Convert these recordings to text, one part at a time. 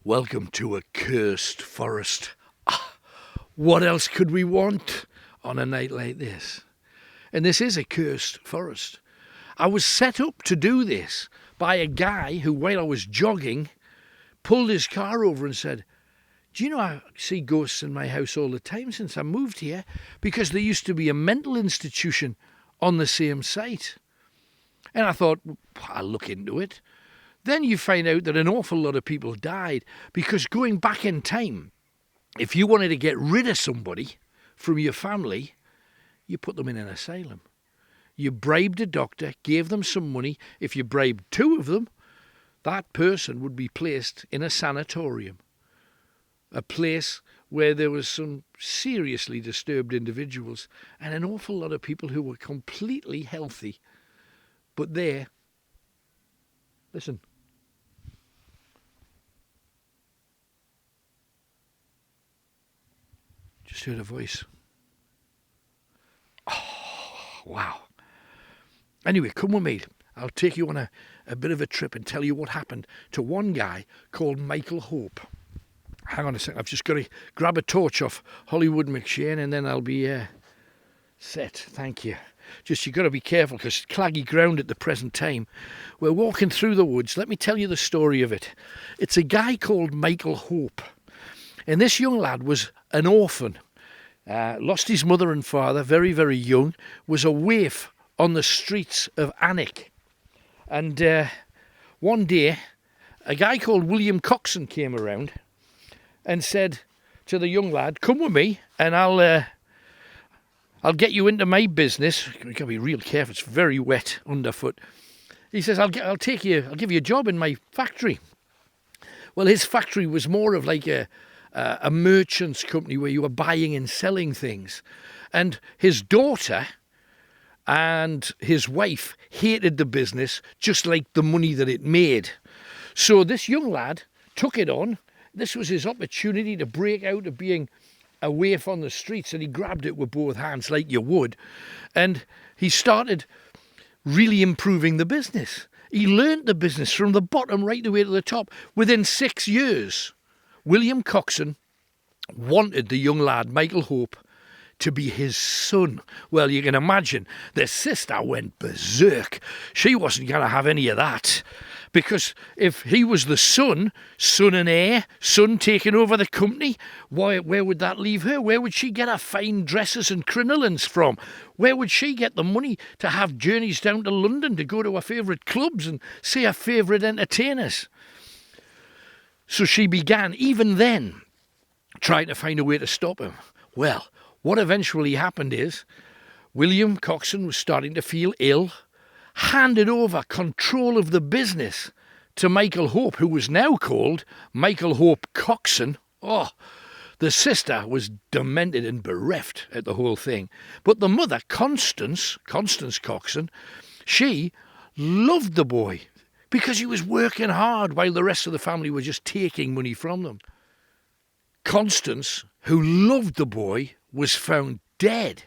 Welcome to a cursed forest. What else could we want on a night like this? And this is a cursed forest. I was set up to do this by a guy who, while I was jogging, pulled his car over and said, "Do you know I see ghosts in my house all the time since I moved here? Because there used to be a mental institution on the same site." And I thought, I'll look into it. Then you find out that an awful lot of people died because going back in time, if you wanted to get rid of somebody from your family, you put them in an asylum. You bribed a doctor, gave them some money. If you bribed two of them, that person would be placed in a sanatorium, a place where there was some seriously disturbed individuals and an awful lot of people who were completely healthy. But there, listen. Just heard a voice. Oh, wow. Anyway, come with me. I'll take you on a bit of a trip and tell you what happened to one guy called Michael Hope. Hang on a second. I've just got to grab a torch off Hollywood McShane and then I'll be set. Thank you. Just you've got to be careful because it's claggy ground at the present time. We're walking through the woods. Let me tell you the story of it. It's a guy called Michael Hope. And this young lad was an orphan. Lost his mother and father very, very young. Was a waif on the streets of Alnwick. And one day, a guy called William Coxon came around and said to the young lad, "Come with me and I'll get you into my business." You've got to be real careful. It's very wet underfoot. He says, I'll give you a job in my factory. Well, his factory was more of like a merchant's company where you were buying and selling things. And his daughter and his wife hated the business just like the money that it made. So this young lad took it on. This was his opportunity to break out of being a waif on the streets, and he grabbed it with both hands like you would. And he started really improving the business. He learnt the business from the bottom right the way to the top. Within 6 years, William Coxon wanted the young lad, Michael Hope, to be his son. Well, you can imagine, the sister went berserk. She wasn't going to have any of that. Because if he was the son and heir, son taking over the company, where would that leave her? Where would she get her fine dresses and crinolines from? Where would she get the money to have journeys down to London to go to her favourite clubs and see her favourite entertainers? So she began, even then, trying to find a way to stop him. Well, what eventually happened is William Coxon was starting to feel ill, handed over control of the business to Michael Hope, who was now called Michael Hope Coxon. Oh, the sister was demented and bereft at the whole thing. But the mother, Constance Coxon, she loved the boy because he was working hard while the rest of the family were just taking money from them. Constance, who loved the boy, was found dead.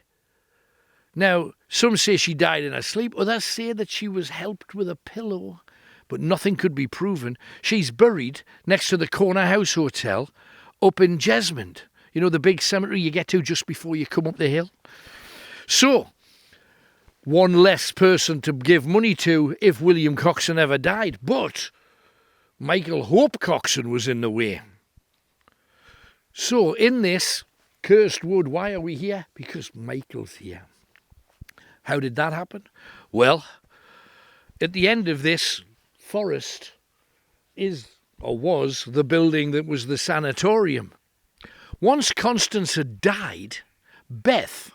Now, some say she died in her sleep, others say that she was helped with a pillow, but nothing could be proven. She's buried next to the Corner House Hotel up in Jesmond. You know, the big cemetery you get to just before you come up the hill? So, one less person to give money to if William Coxon ever died, but Michael Hope Coxon was in the way. So, in this cursed wood, why are we here? Because Michael's here. How did that happen? Well, at the end of this forest was the building that was the sanatorium. Once Constance had died, Beth,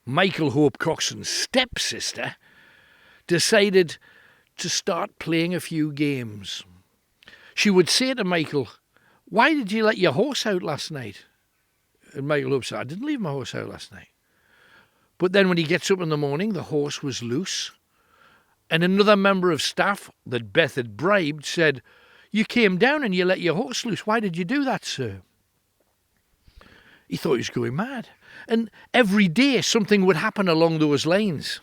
Michael Hope Coxon's stepsister, decided to start playing a few games. She would say to Michael, "Why did you let your horse out last night?" And Michael Hope said, "I didn't leave my horse out last night." But then when he gets up in the morning, the horse was loose. And another member of staff that Beth had bribed said, "You came down and you let your horse loose. Why did you do that, sir?" He thought he was going mad. And every day something would happen along those lines.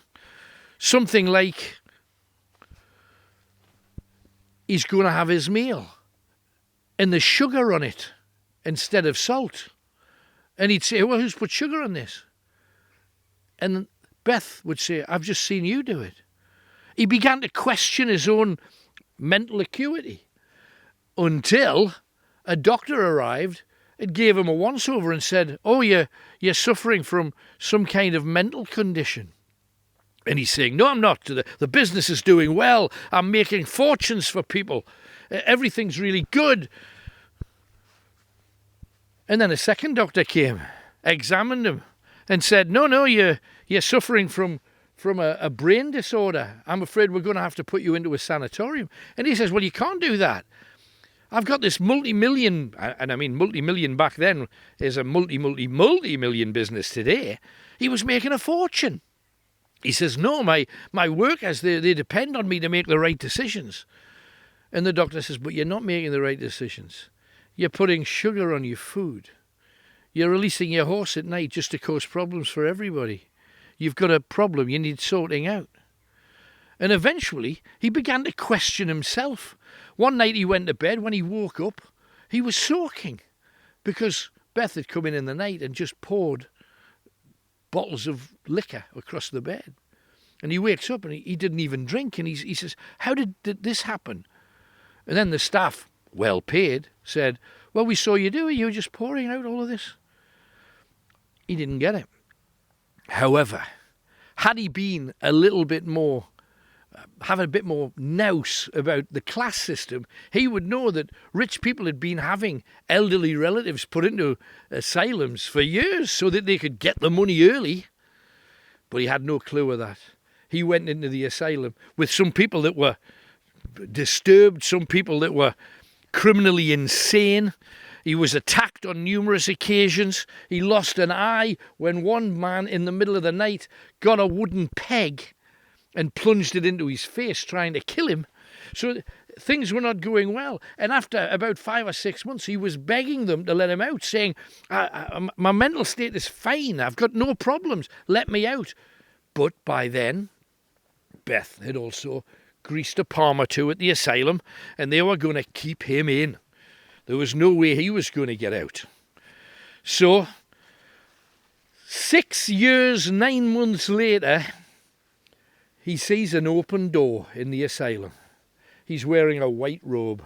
Something like, he's going to have his meal. and there's sugar on it instead of salt. And he'd say, well, who's put sugar on this? And Beth would say, I've just seen you do it. He began to question his own mental acuity until a doctor arrived and gave him a once-over and said, oh, you're suffering from some kind of mental condition. And he's saying, no, I'm not. The business is doing well. I'm making fortunes for people. Everything's really good. And then a second doctor came, examined him, and said, no, you're suffering from a brain disorder. I'm afraid we're going to have to put you into a sanatorium. And he says, well, you can't do that. I've got this multi-million, and I mean multi-million back then is a multi-million business today. He was making a fortune. He says, no, my workers, they depend on me to make the right decisions. And the doctor says, but you're not making the right decisions. You're putting sugar on your food. You're releasing your horse at night just to cause problems for everybody. You've got a problem you need sorting out. And eventually, he began to question himself. One night he went to bed. When he woke up, he was soaking because Beth had come in the night and just poured bottles of liquor across the bed. And he wakes up and he didn't even drink. And he says, how did this happen? And then the staff, well paid, said, well, we saw you do it. You were just pouring out all of this. He didn't get it. However, had he been a little bit more, having a bit more nous about the class system, he would know that rich people had been having elderly relatives put into asylums for years so that they could get the money early. But he had no clue of that. He went into the asylum with some people that were disturbed, some people that were criminally insane. He was attacked on numerous occasions. He lost an eye when one man in the middle of the night got a wooden peg and plunged it into his face, trying to kill him. So things were not going well. And after about 5 or 6 months, he was begging them to let him out, saying, my mental state is fine. I've got no problems. Let me out. But by then, Beth had also greased a palm or two at the asylum, and they were going to keep him in. There was no way he was going to get out. So, 6 years, 9 months later, he sees an open door in the asylum. He's wearing a white robe,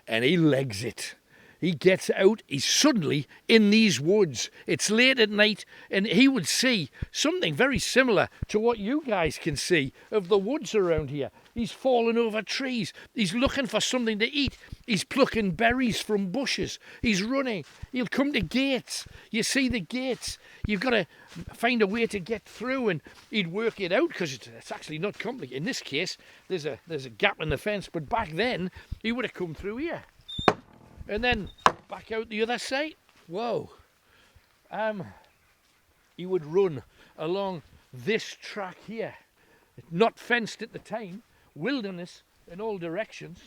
and he legs it. He gets out. He's suddenly in these woods. It's late at night, and he would see something very similar to what you guys can see of the woods around here. He's fallen over trees. He's looking for something to eat. He's plucking berries from bushes. He's running. He'll come to gates. You see the gates. You've got to find a way to get through, and he'd work it out because it's actually not complicated. In this case, there's a gap in the fence, but back then, he would have come through here. And then back out the other side. Whoa. He would run along this track here. Not fenced at the time. Wilderness in all directions.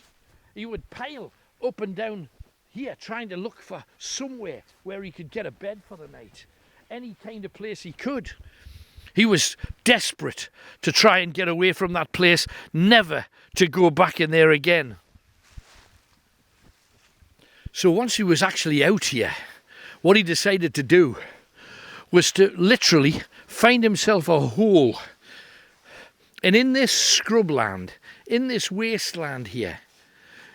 He would pile up and down here trying to look for somewhere where he could get a bed for the night. Any kind of place he could. He was desperate to try and get away from that place, never to go back in there again. So once he was actually out here, what he decided to do was to literally find himself a hole. And in this scrubland, in this wasteland here,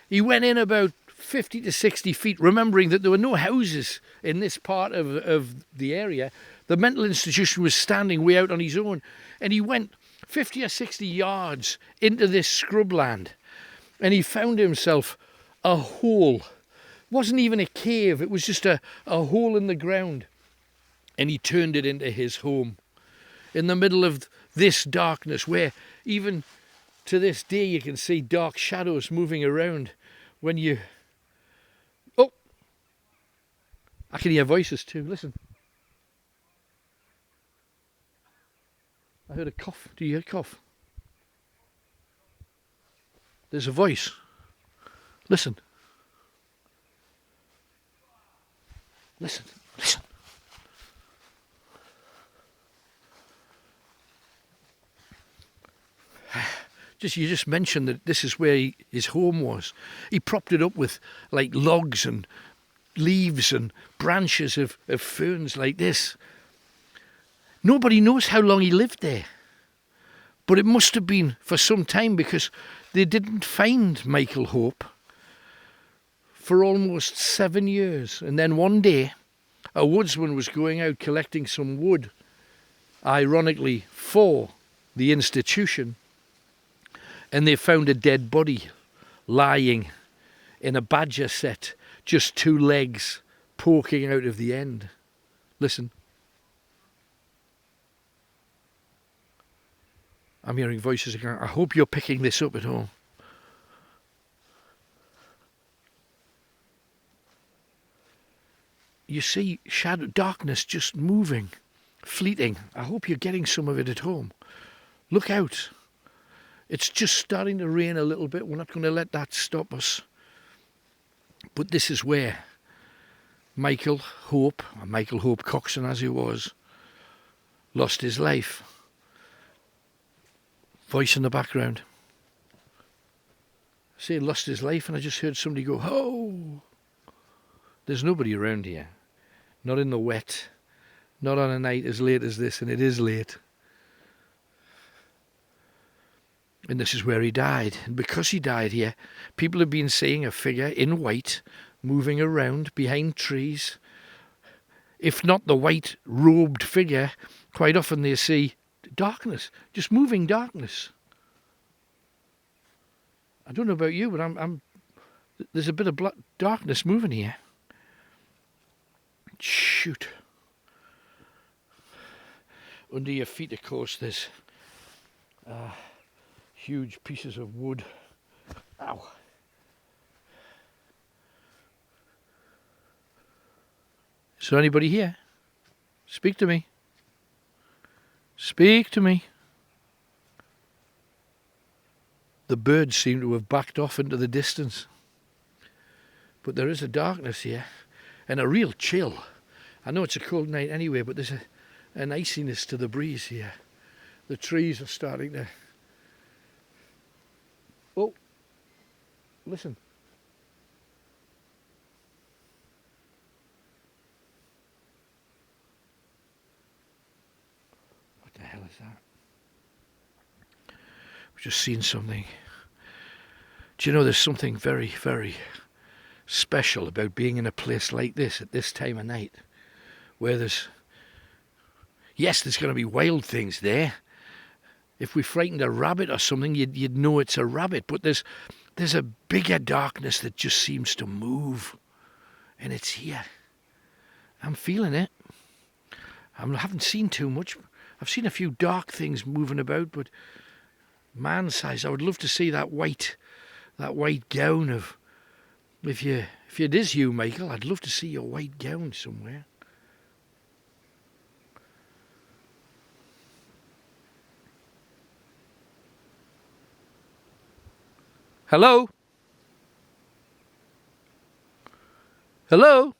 he went in about 50 to 60 feet, remembering that there were no houses in this part of the area. The mental institution was standing way out on his own. And he went 50 or 60 yards into this scrubland, and he found himself a hole. It wasn't even a cave, it was just a hole in the ground. And he turned it into his home. In the middle of this darkness, where even to this day you can see dark shadows moving around when you... Oh! I can hear voices too, listen. I heard a cough. Do you hear a cough? There's a voice. Listen. Listen, listen. You just mentioned that this is where his home was. He propped it up with like logs and leaves and branches of ferns like this. Nobody knows how long he lived there. But it must have been for some time, because they didn't find Michael Hope for almost 7 years. And then one day, a woodsman was going out collecting some wood, ironically for the institution, and they found a dead body lying in a badger set, just 2 legs poking out of the end. Listen. I'm hearing voices again. I hope you're picking this up at home. You see shadow, darkness just moving, fleeting. I hope you're getting some of it at home. Look out. It's just starting to rain a little bit. We're not going to let that stop us. But this is where Michael Hope Coxon as he was, lost his life. Voice in the background. I say he lost his life, and I just heard somebody go, "Oh!" There's nobody around here. Not in the wet. Not on a night as late as this, and it is late. And this is where he died. And because he died here, people have been seeing a figure in white moving around behind trees. If not the white robed figure, quite often they see darkness, just moving darkness. I don't know about you, but there's a bit of darkness moving here. Shoot. Under your feet, of course, there's huge pieces of wood. Ow. Is there anybody here? Speak to me. Speak to me. The birds seem to have backed off into the distance. But there is a darkness here and a real chill. I know it's a cold night anyway, but there's an iciness to the breeze here. The trees are starting to... Oh, listen. What the hell is that? We've just seen something. Do you know there's something very, very special about being in a place like this at this time of night, where there's going to be wild things there. If we frightened a rabbit or something, you'd know it's a rabbit. But there's a bigger darkness that just seems to move, and it's here. I'm feeling it. I haven't seen too much. I've seen a few dark things moving about, but man-size, I would love to see that white gown of. If it is you, Michael, I'd love to see your white gown somewhere. Hello? Hello?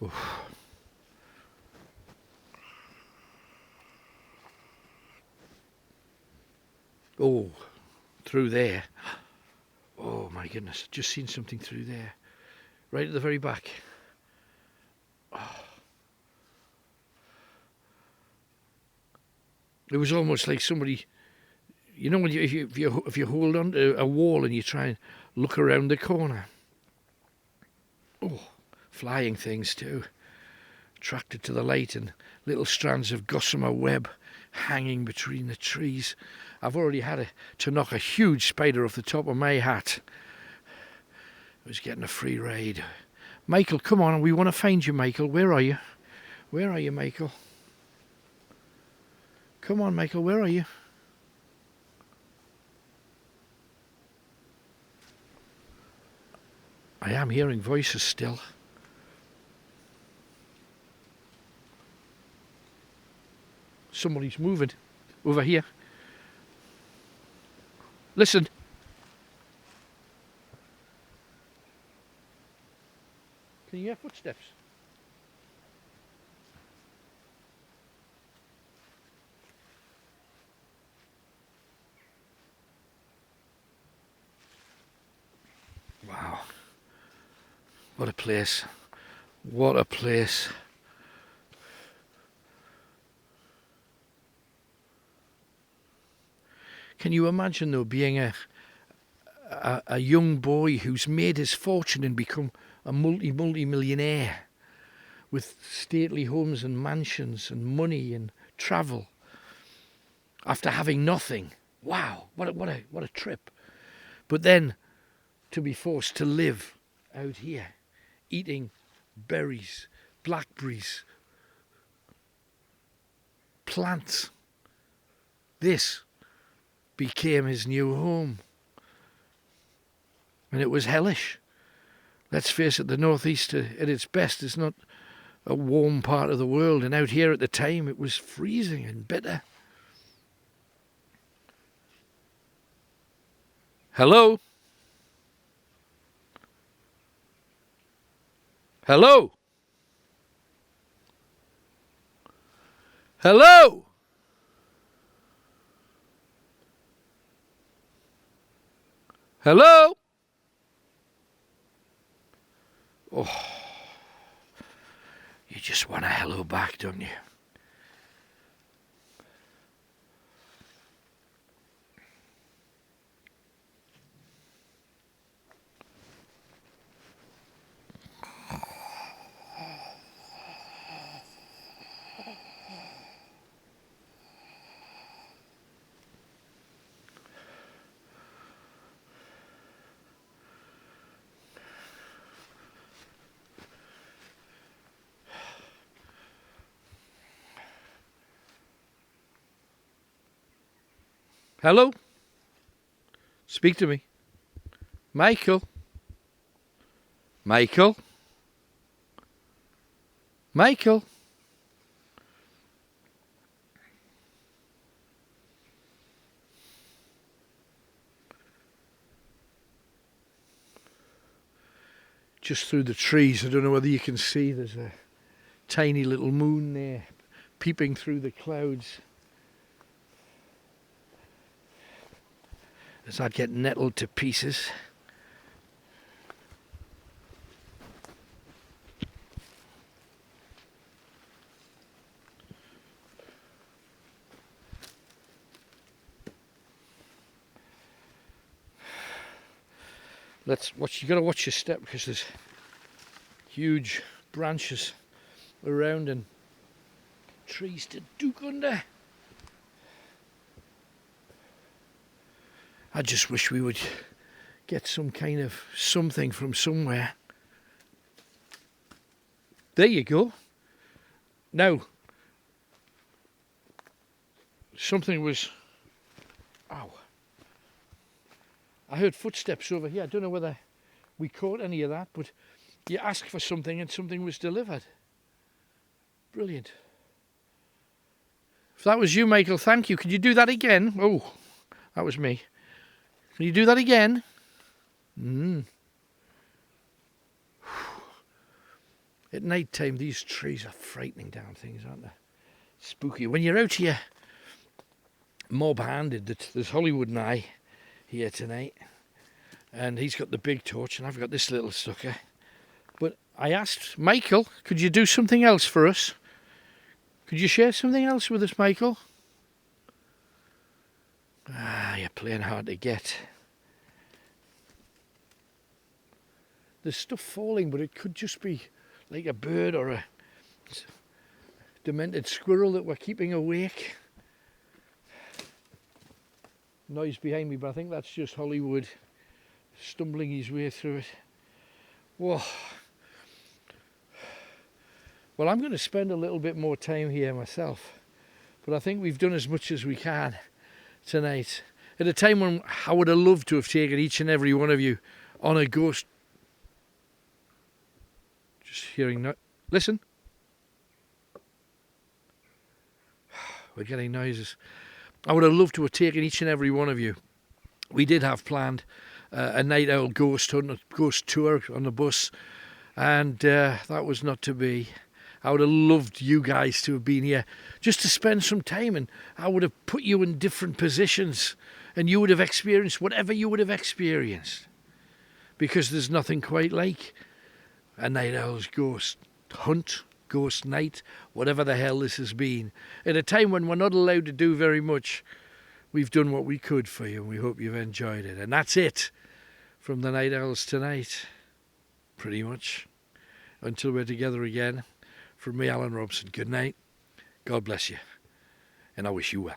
Oof. Oh, through there. Oh my goodness, just seen something through there. Right at the very back. Oh. It was almost like somebody, you know, when if you hold on to a wall and you try and look around the corner. Oh, flying things too. Attracted to the light, and little strands of gossamer web hanging between the trees. I've already had to knock a huge spider off the top of my hat. I was getting a free ride. Michael, come on, we want to find you, Michael. Where are you? Where are you, Michael? Come on, Michael, where are you? I am hearing voices still. Somebody's moving over here. Listen. Can you hear footsteps? Wow. What a place. What a place. Can you imagine, though, being a young boy who's made his fortune and become a multi-millionaire with stately homes and mansions and money and travel after having nothing? Wow, what a trip. But then to be forced to live out here, eating berries, blackberries, plants. This became his new home. And it was hellish. Let's face it, the northeast at its best is not a warm part of the world, and out here at the time it was freezing and bitter. Hello? Hello? Hello? Hello? Oh, you just want a hello back, don't you? Hello? Speak to me. Michael? Michael? Michael? Just through the trees, I don't know whether you can see, there's a tiny little moon there peeping through the clouds. As I'd get nettled to pieces. You gotta watch your step because there's huge branches around and trees to duke under. I just wish we would get some kind of something from somewhere. There you go. Now, something was... Ow. I heard footsteps over here. I don't know whether we caught any of that, but you asked for something and something was delivered. Brilliant. If that was you, Michael, thank you. Could you do that again? Oh, that was me. Can you do that again? At night time, these trees are frightening down things, aren't they? Spooky. When you're out here mob-handed, there's Hollywood and I here tonight, and he's got the big torch and I've got this little sucker. But I asked Michael, could you do something else for us? Could you share something else with us, Michael? You're playing hard to get. There's stuff falling, but it could just be like a bird or a demented squirrel that we're keeping awake. Noise behind me, but I think that's just Hollywood stumbling his way through it. Whoa. Well, I'm going to spend a little bit more time here myself, but I think we've done as much as we can tonight. At a time when I would have loved to have taken each and every one of you on a ghost... Just hearing... Listen. We're getting noises. I would have loved to have taken each and every one of you. We did have planned a night owl ghost hunt, a ghost tour on the bus, and that was not to be. I would have loved you guys to have been here just to spend some time, and I would have put you in different positions and you would have experienced whatever you would have experienced. because there's nothing quite like a night owl's ghost hunt, ghost night, whatever the hell this has been. At a time when we're not allowed to do very much, we've done what we could for you, and we hope you've enjoyed it. And that's it from the Night Owls tonight, pretty much. Until we're together again, from me, Alan Robson, good night, God bless you, and I wish you well.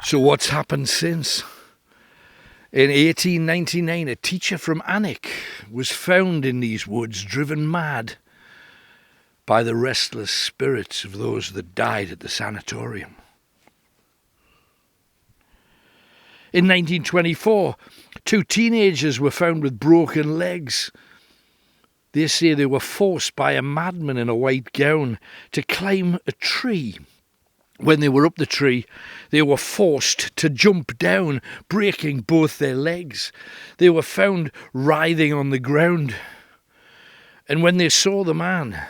So what's happened since? In 1899, a teacher from Alnwick was found in these woods, driven mad by the restless spirits of those that died at the sanatorium. In 1924, 2 teenagers were found with broken legs. They say they were forced by a madman in a white gown to climb a tree. When they were up the tree, they were forced to jump down, breaking both their legs. They were found writhing on the ground. And when they saw the man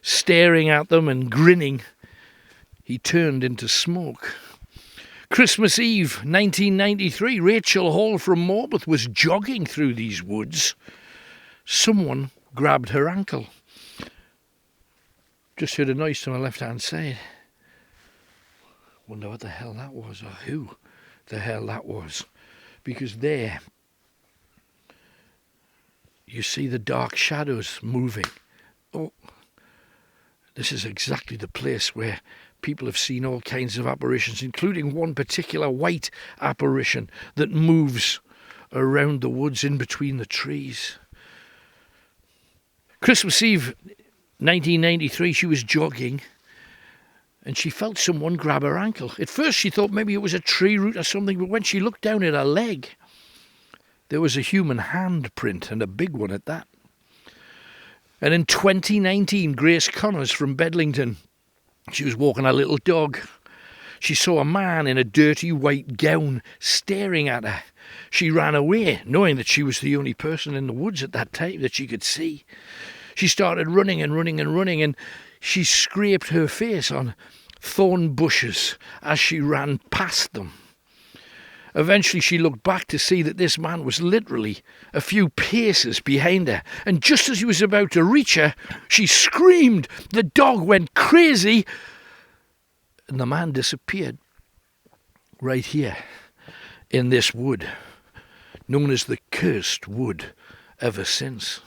staring at them and grinning, he turned into smoke. Christmas Eve, 1993, Rachel Hall from Morpeth was jogging through these woods. Someone grabbed her ankle. Just heard a noise to my left-hand side. Wonder what the hell that was, or who the hell that was. Because there, you see the dark shadows moving. Oh, this is exactly the place where people have seen all kinds of apparitions, including one particular white apparition that moves around the woods in between the trees. Christmas Eve, 1993, she was jogging, and she felt someone grab her ankle. At first she thought maybe it was a tree root or something, but when she looked down at her leg, there was a human handprint, and a big one at that. And in 2019, Grace Connors from Bedlington, she was walking her little dog. She saw a man in a dirty white gown staring at her. She ran away, knowing that she was the only person in the woods at that time that she could see. She started running and running and running, and she scraped her face on thorn bushes as she ran past them. Eventually she looked back to see that this man was literally a few paces behind her, and just as he was about to reach her, she screamed. The dog went crazy, and the man disappeared right here in this wood, known as the Cursed Wood ever since.